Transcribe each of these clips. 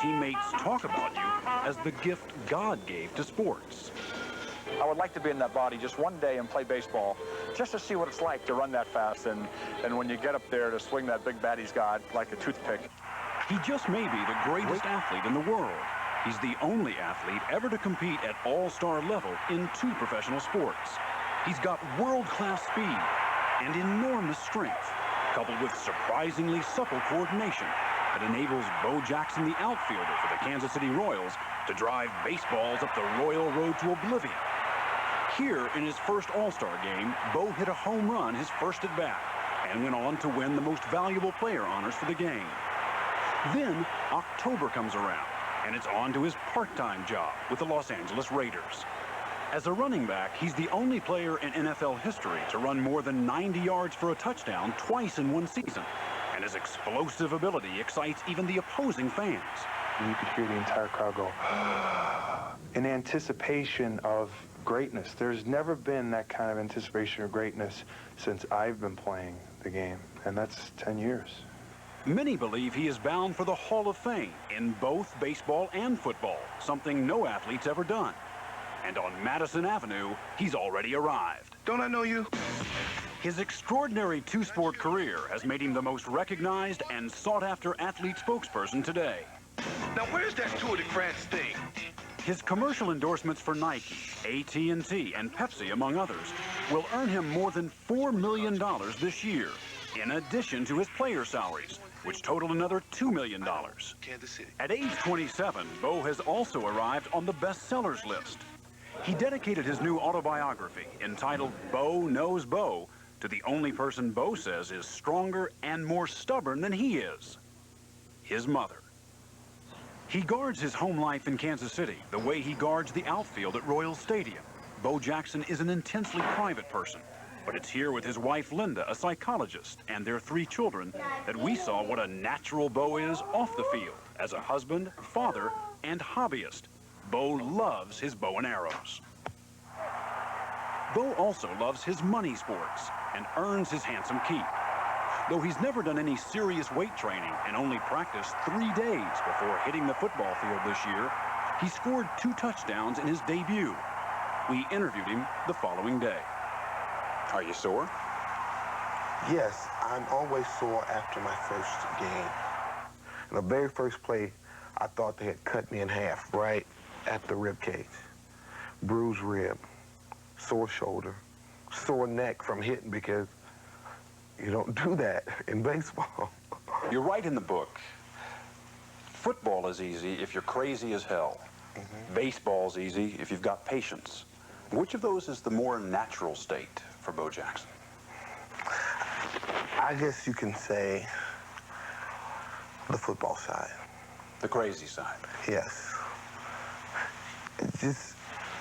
teammates talk about you as the gift God gave to sports. I would like to be in that body just one day and play baseball, just to see what it's like to run that fast, and when you get up there to swing that big bat he's got like a toothpick. He just may be the greatest athlete in the world. He's the only athlete ever to compete at all-star level in 2 professional sports. He's got world-class speed and enormous strength, coupled with surprisingly supple coordination that enables Bo Jackson, the outfielder for the Kansas City Royals, to drive baseballs up the Royal Road to oblivion. Here, in his first All-Star game, Bo hit a home run his first at-bat and went on to win the most valuable player honors for the game. Then, October comes around, and it's on to his part-time job with the Los Angeles Raiders. As a running back, he's the only player in NFL history to run more than 90 yards for a touchdown twice in one season, and his explosive ability excites even the opposing fans. You could hear the entire crowd go, in anticipation of greatness. There's never been that kind of anticipation of greatness since I've been playing the game, and that's 10 years. Many believe he is bound for the Hall of Fame in both baseball and football, something no athlete's ever done. And on Madison Avenue, he's already arrived. Don't I know you? His extraordinary 2-sport career has made him the most recognized and sought-after athlete spokesperson today. Now, where's that Tour de France thing? His commercial endorsements for Nike, AT&T, and Pepsi, among others, will earn him more than $4 million this year, in addition to his player salaries, which total another $2 million. Kansas City. At age 27, Bo has also arrived on the bestsellers list. He dedicated his new autobiography, entitled Bo Knows Bo, to the only person Bo says is stronger and more stubborn than he is, his mother. He guards his home life in Kansas City the way he guards the outfield at Royal Stadium. Bo Jackson is an intensely private person, but it's here with his wife Linda, a psychologist, and their 3 children that we saw what a natural Bo is off the field as a husband, father, and hobbyist. Bo loves his bow and arrows. Bo also loves his money sports and earns his handsome keep. Though he's never done any serious weight training and only practiced 3 days before hitting the football field this year, he scored 2 touchdowns in his debut. We interviewed him the following day. Are you sore? Yes, I'm always sore after my first game. In the very first play, I thought they had cut me in half right at the rib cage. Bruised rib, sore shoulder, sore neck from hitting because you don't do that in baseball. You write in the book, football is easy if you're crazy as hell. Baseball's easy if you've got patience. Which of those is the more natural state for Bo Jackson? I guess you can say the football side. The crazy side. Yes. It's just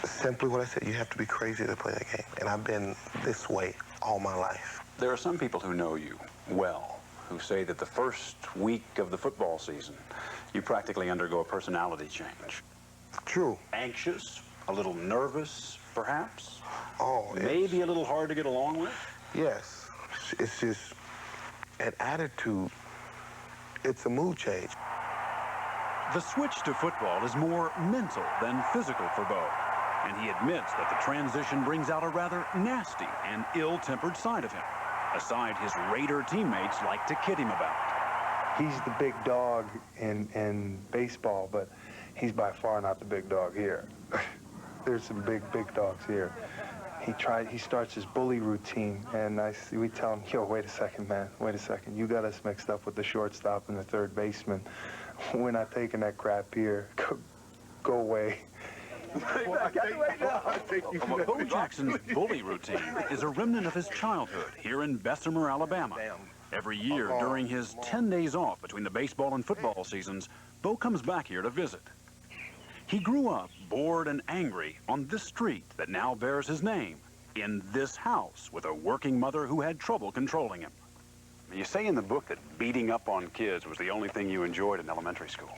simply what I said. You have to be crazy to play the game. And I've been this way all my life. There are some people who know you well, who say that the first week of the football season, you practically undergo a personality change. True. Anxious, a little nervous, perhaps? Oh, maybe a little hard to get along with? Yes. It's just an attitude. It's a mood change. The switch to football is more mental than physical for Bo, and he admits that the transition brings out a rather nasty and ill-tempered side of him, a side his Raider teammates like to kid him about. He's the big dog in baseball, but he's by far not the big dog here. There's some big dogs here. He starts his bully routine, and we tell him, yo, wait a second, man, wait a second. You got us mixed up with the shortstop and the third baseman. We're not taking that crap here. Go away. Bo Jackson's bully routine is a remnant of his childhood here in Bessemer, Alabama. Every year during his 10 days off between the baseball and football seasons, Bo comes back here to visit. He grew up bored and angry on this street that now bears his name, in this house with a working mother who had trouble controlling him. You say in the book that beating up on kids was the only thing you enjoyed in elementary school.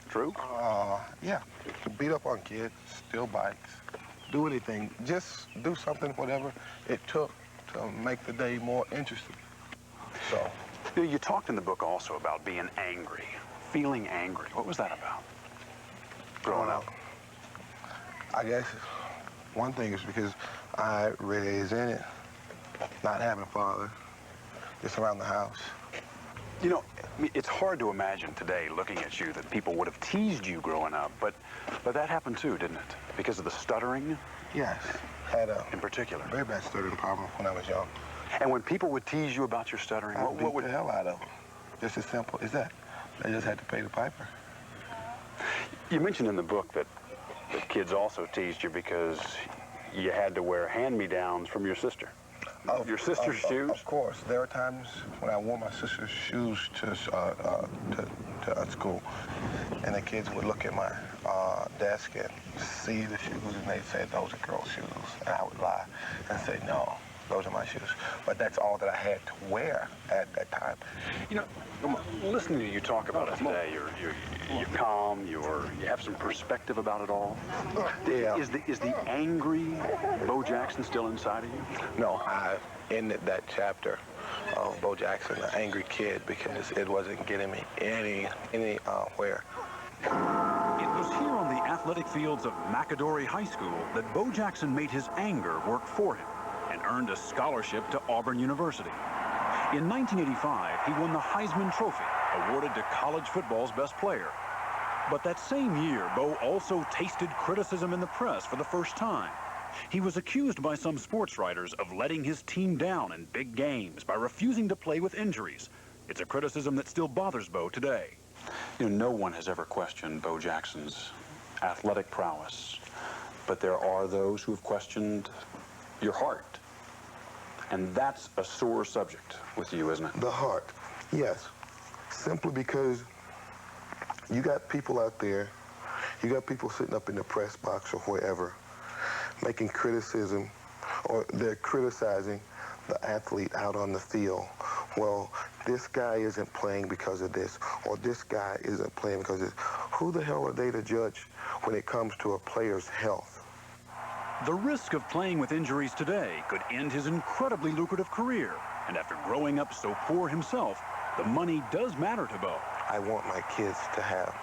True? Yeah. Beat up on kids, steal bikes, do anything. Just do something, whatever it took to make the day more interesting. So. You talked in the book also about being angry, feeling angry. What was that about? Growing up. I guess one thing is because I resented not having a father, just around the house. You know, it's hard to imagine today, looking at you, that people would have teased you growing up, but that happened too, didn't it? Because of the stuttering? Yes, had a in particular. very bad stuttering problem when I was young. And when people would tease you about your stuttering, I what beat would the hell out of them? Just as simple as that. They just had to pay the piper. You mentioned in the book that kids also teased you because you had to wear hand-me-downs from your sister. Your sister's shoes? Of course. There were times when I wore my sister's shoes to school, and the kids would look at my desk and see the shoes, and they'd say, those are girls' shoes. And I would lie and say, no, those are my shoes. But that's all that I had to wear at that time. You know, listening to you talk about it today, you're calm, you have some perspective about it all. Yeah. Is the angry Bo Jackson still inside of you? No, I ended that chapter of Bo Jackson, the angry kid, because it wasn't getting me anywhere. It was here on the athletic fields of McAdory High School that Bo Jackson made his anger work for him and earned a scholarship to Auburn University. In 1985, he won the Heisman Trophy, awarded to college football's best player. But that same year, Bo also tasted criticism in the press for the first time. He was accused by some sports writers of letting his team down in big games by refusing to play with injuries. It's a criticism that still bothers Bo today. You know, no one has ever questioned Bo Jackson's athletic prowess, but there are those who have questioned your heart. And that's a sore subject with you, isn't it? The heart, yes. Simply because you got people out there, you got people sitting up in the press box or wherever, making criticism, or they're criticizing the athlete out on the field. Well, this guy isn't playing because of this, or this guy isn't playing because of this. Who the hell are they to judge when it comes to a player's health? The risk of playing with injuries today could end his incredibly lucrative career. And after growing up so poor himself, the money does matter to Bo. I want my kids to have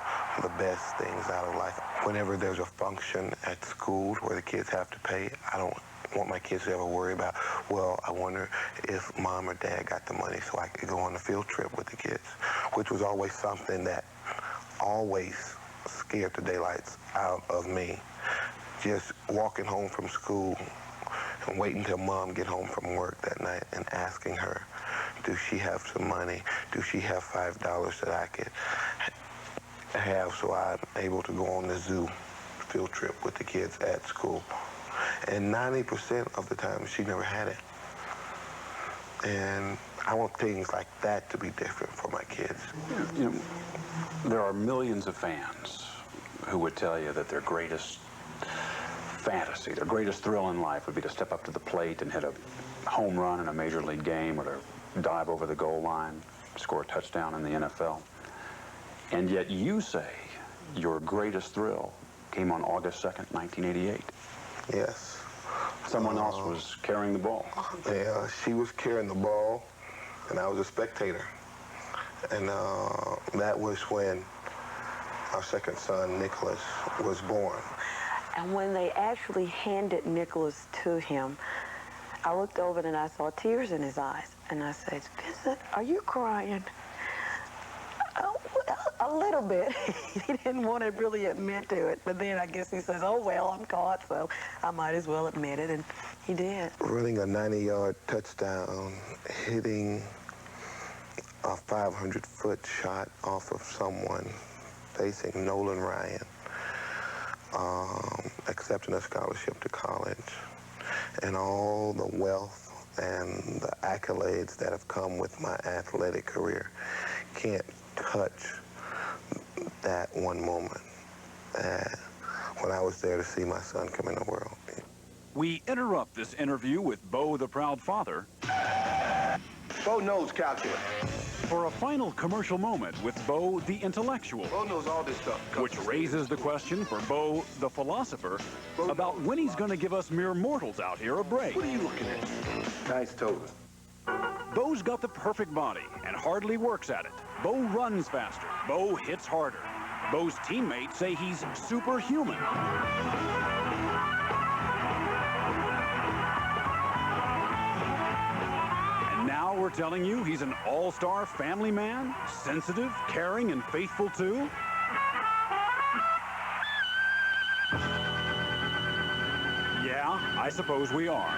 the best things out of life. Whenever there's a function at school where the kids have to pay, I don't want my kids to ever worry about, well, I wonder if mom or dad got the money so I could go on a field trip with the kids, which was always something that always scared the daylights out of me. Just walking home from school and waiting till mom get home from work that night and asking her, does she have some money? Does she have $5 that I could have so I'm able to go on the zoo field trip with the kids at school? And 90% of the time, she never had it. And I want things like that to be different for my kids. You know, there are millions of fans who would tell you that their greatest fantasy, their greatest thrill in life would be to step up to the plate and hit a home run in a major league game, or to dive over the goal line, score a touchdown in the NFL. And yet you say your greatest thrill came on August 2nd, 1988. Yes. Someone else was carrying the ball. Yeah, she was carrying the ball, and I was a spectator. And that was when our second son, Nicholas, was born. And when they actually handed Nicholas to him, I looked over and I saw tears in his eyes. And I said, Vincent, are you crying? Oh, well, a little bit. He didn't want to really admit to it. But then I guess he says, oh, well, I'm caught, so I might as well admit it. And he did. Running a 90-yard touchdown, hitting a 500-foot shot off of someone, facing Nolan Ryan, accepting a scholarship to college, and all the wealth and the accolades that have come with my athletic career can't touch that one moment when I was there to see my son come in the world. We interrupt this interview with Bo, the proud father, Bo knows calculus. for a final commercial moment with Bo, the intellectual, Bo knows all this stuff. which raises the question for Bo, the philosopher, about when he's going to give us mere mortals out here a break. What are you looking at? Nice toga. Bo's got the perfect body and hardly works at it. Bo runs faster. Bo hits harder. Bo's teammates say he's superhuman. And now we're telling you he's an all-star family man, sensitive, caring, and faithful too? Yeah, I suppose we are.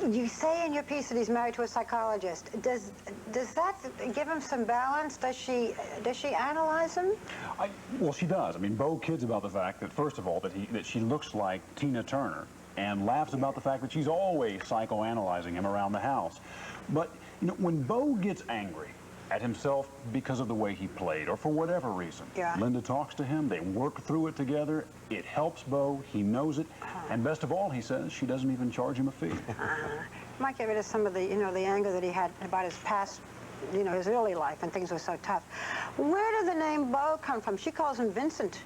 You say in your piece that he's married to a psychologist. Does that give him some balance? Does she analyze him? Well, she does. I mean, Bo kids about the fact that, first of all, that she looks like Tina Turner, and laughs about the fact that she's always psychoanalyzing him around the house. But, you know, when Bo gets angry at himself because of the way he played, or for whatever reason, Linda talks to him, they work through it together, it helps Bo, he knows it, and best of all, he says, she doesn't even charge him a fee. Might get rid of some of the, the anger that he had about his past, his early life, and things were so tough. Where did the name Bo come from? She calls him Vincent.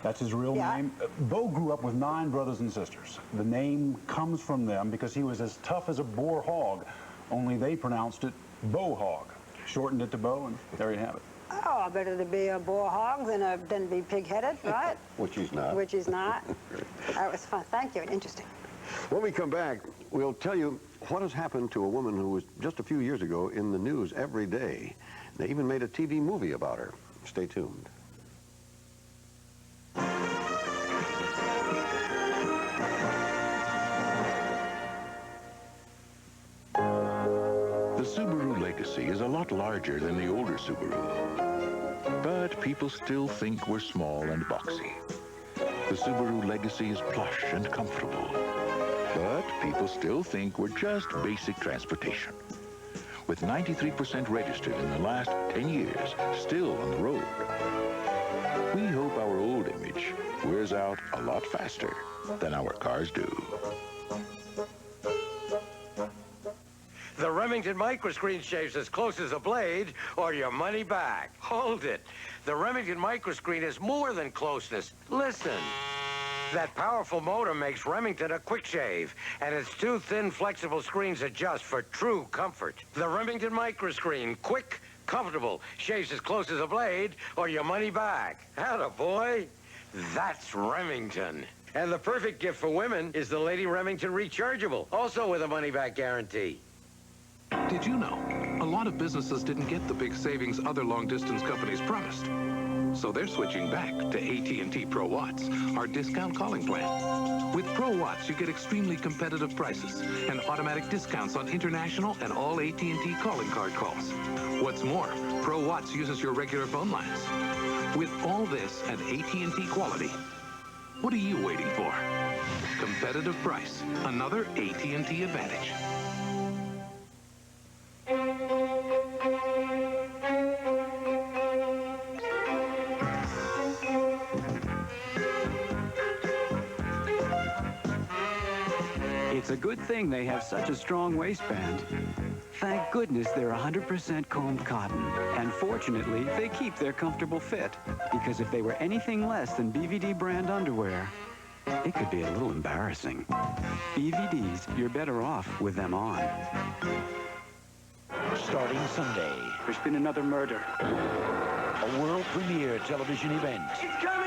That's his real name. Bo grew up with 9 brothers and sisters. The name comes from them because he was as tough as a boar hog, only they pronounced it Bo Hog. Shortened it to Bo, and there you have it. Oh, better to be a boar hog than be pig-headed, right? Which he's not. Which he's not. That was fun. Thank you. Interesting. When we come back, we'll tell you what has happened to a woman who was just a few years ago in the news every day. They even made a TV movie about her. Stay tuned. The Subaru Legacy is a lot larger than the older Subaru, but people still think we're small and boxy. The Subaru Legacy is plush and comfortable, but people still think we're just basic transportation. With 93% registered in the last 10 years, still on the road, we hope our old image wears out a lot faster than our cars do. The Remington microscreen shaves as close as a blade, or your money back. Hold it. The Remington microscreen is more than closeness. Listen. That powerful motor makes Remington a quick shave, and its 2 thin, flexible screens adjust for true comfort. The Remington microscreen, quick, comfortable, shaves as close as a blade, or your money back. Atta boy. That's Remington. And the perfect gift for women is the Lady Remington Rechargeable, also with a money-back guarantee. Did you know a lot of businesses didn't get the big savings other long-distance companies promised? So they're switching back to AT&T Pro Watts, our discount calling plan. With Pro Watts, you get extremely competitive prices and automatic discounts on international and all AT&T calling card calls. What's more, Pro Watts uses your regular phone lines. With all this and AT&T quality, what are you waiting for? Competitive price, another AT&T advantage. It's a good thing they have such a strong waistband. Thank goodness they're 100% combed cotton. And fortunately, they keep their comfortable fit. Because if they were anything less than BVD brand underwear, it could be a little embarrassing. BVDs, you're better off with them on. Starting Sunday. There's been another murder. A world premiere television event. It's coming!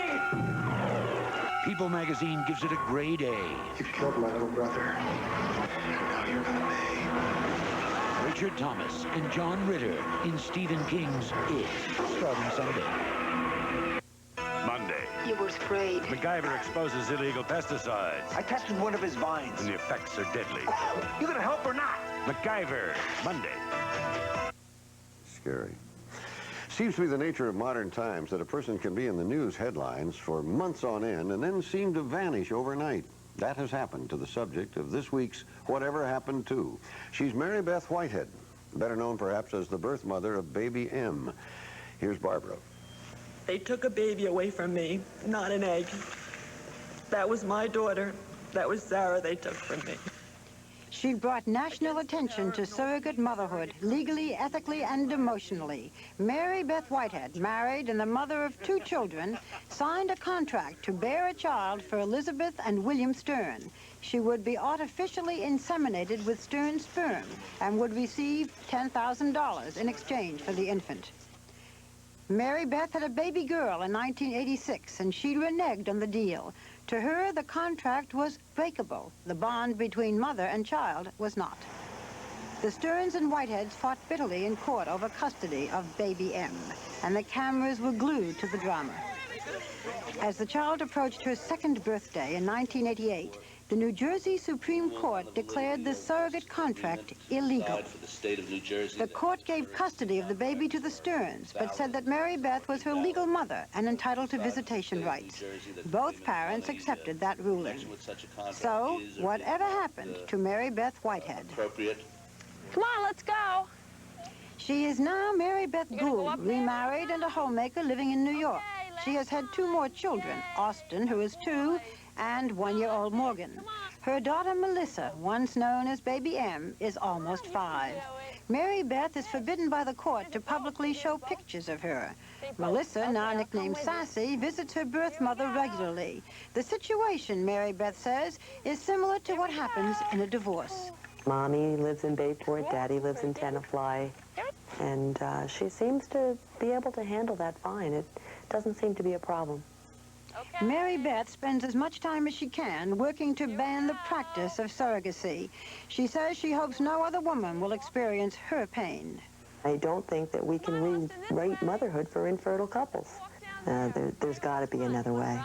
People magazine gives it a grade A. You killed my little brother. And now you're gonna pay. Richard Thomas and John Ritter in Stephen King's It. Starting Sunday. Monday. You were sprayed. MacGyver exposes illegal pesticides. I tested one of his vines. And the effects are deadly. You gonna help or not? MacGyver, Monday. Scary. Seems to be the nature of modern times that a person can be in the news headlines for months on end and then seem to vanish overnight. That has happened to the subject of this week's Whatever Happened To. She's Marybeth Whitehead, better known perhaps as the birth mother of baby M. Here's Barbara. They took a baby away from me, not an egg. That was my daughter. That was Sarah they took from me. She brought national attention to surrogate motherhood, legally, ethically, and emotionally. Marybeth Whitehead, married and the mother of 2 children, signed a contract to bear a child for Elizabeth and William Stern. She would be artificially inseminated with Stern's sperm and would receive $10,000 in exchange for the infant. Marybeth had a baby girl in 1986, and she reneged on the deal. To her, the contract was breakable. The bond between mother and child was not. The Sterns and Whiteheads fought bitterly in court over custody of baby M, and the cameras were glued to the drama. As the child approached her 2nd birthday in 1988, the New Jersey Supreme Court declared the surrogate contract illegal. The court gave custody of the baby to the Sterns, but said that Marybeth was her legal mother and entitled to visitation rights. Both parents accepted that ruling. So, whatever happened to Marybeth Whitehead? Come on, let's go. She is now Marybeth Gould, remarried and a homemaker living in New York. She has had 2 more children, Austin, who is 2, and 1-year-old Morgan. Her daughter Melissa, once known as Baby M, is almost 5. Marybeth is forbidden by the court to publicly show pictures of her. Melissa, now nicknamed Sassy, visits her birth mother regularly. The situation, Marybeth says, is similar to what happens in a divorce. Mommy lives in Bayport, Daddy lives in Tenafly, and she seems to be able to handle that fine. It doesn't seem to be a problem. Marybeth spends as much time as she can working to ban the practice of surrogacy. She says she hopes no other woman will experience her pain. I don't think that we can rewrite motherhood for infertile couples. There's got to be another way.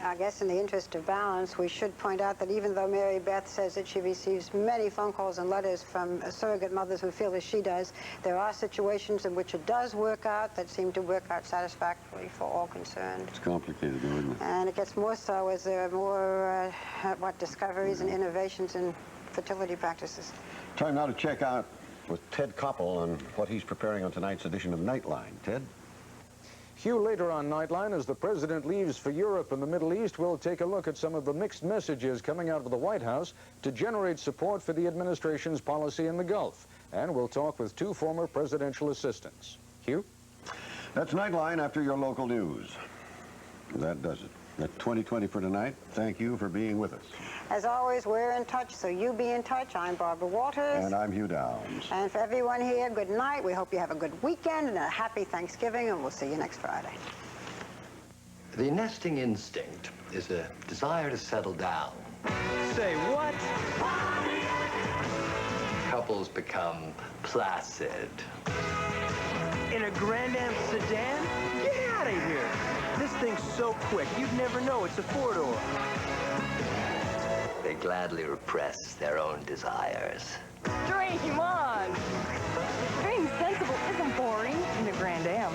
I guess in the interest of balance, we should point out that even though Marybeth says that she receives many phone calls and letters from surrogate mothers who feel as she does, there are situations in which it does work out that seem to work out satisfactorily for all concerned. It's complicated, though, isn't it? And it gets more so as there are more, discoveries and innovations in fertility practices. Time now to check out with Ted Koppel on what he's preparing on tonight's edition of Nightline. Ted? Hugh, later on Nightline, as the president leaves for Europe and the Middle East, we'll take a look at some of the mixed messages coming out of the White House to generate support for the administration's policy in the Gulf. And we'll talk with 2 former presidential assistants. Hugh? That's Nightline after your local news. That does it. That's 2020 for tonight. Thank you for being with us. As always, we're in touch, so you be in touch. I'm Barbara Walters. And I'm Hugh Downs. And for everyone here, good night. We hope you have a good weekend and a happy Thanksgiving, and we'll see you next Friday. The nesting instinct is a desire to settle down. Say what? Couples become placid. In a Grand Am sedan? Get out of here. This thing's so quick, you'd never know it's a 4-door. They gladly repress their own desires. Dream on. Being sensible isn't boring in the Grand Am.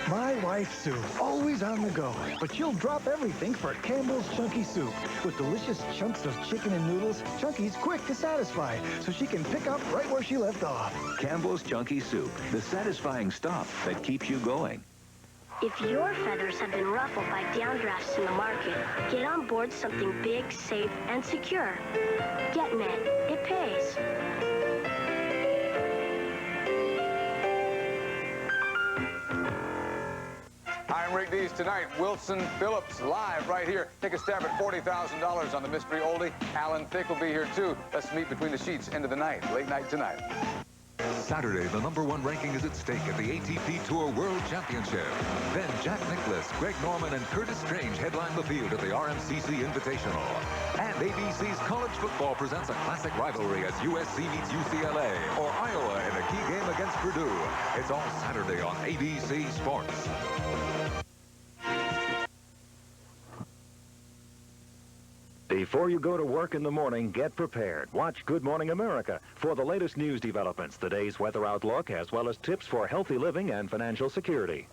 My wife, Sue, always on the go, but she'll drop everything for Campbell's Chunky Soup. With delicious chunks of chicken and noodles, Chunky's quick to satisfy, so she can pick up right where she left off. Campbell's Chunky Soup, the satisfying stop that keeps you going. If your feathers have been ruffled by downdrafts in the market, get on board something big, safe, and secure. GetNet. It pays. I'm Rick Dees tonight. Wilson Phillips live right here. Take a stab at $40,000 on the mystery oldie. Alan Thicke will be here too. Let's meet between the sheets. End of the night. Late night tonight. Saturday, the #1 ranking is at stake at the ATP Tour World Championship. Then Jack Nicklaus, Greg Norman, and Curtis Strange headline the field at the RMCC Invitational. And ABC's College Football presents a classic rivalry as USC meets UCLA or Iowa in a key game against Purdue. It's all Saturday on ABC Sports. Before you go to work in the morning, get prepared. Watch Good Morning America for the latest news developments, the day's weather outlook, as well as tips for healthy living and financial security.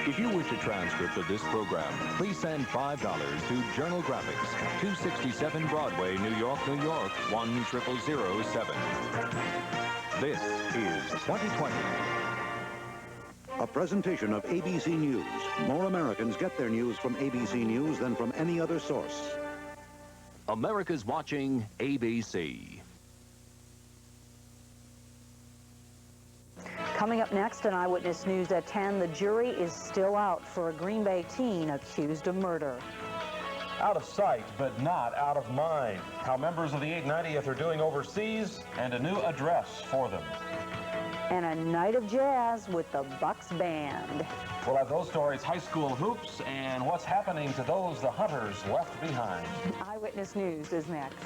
If you wish a transcript of this program, please send $5 to Journal Graphics, 267 Broadway, New York, New York, 10007. This is 2020. A presentation of ABC News. More Americans get their news from ABC News than from any other source. America's watching ABC. Coming up next on Eyewitness News at 10, the jury is still out for a Green Bay teen accused of murder. Out of sight, but not out of mind. How members of the 890th are doing overseas, and a new address for them. And a night of jazz with the Bucks Band. We'll have those stories, high school hoops, and what's happening to those the hunters left behind. Eyewitness News is next.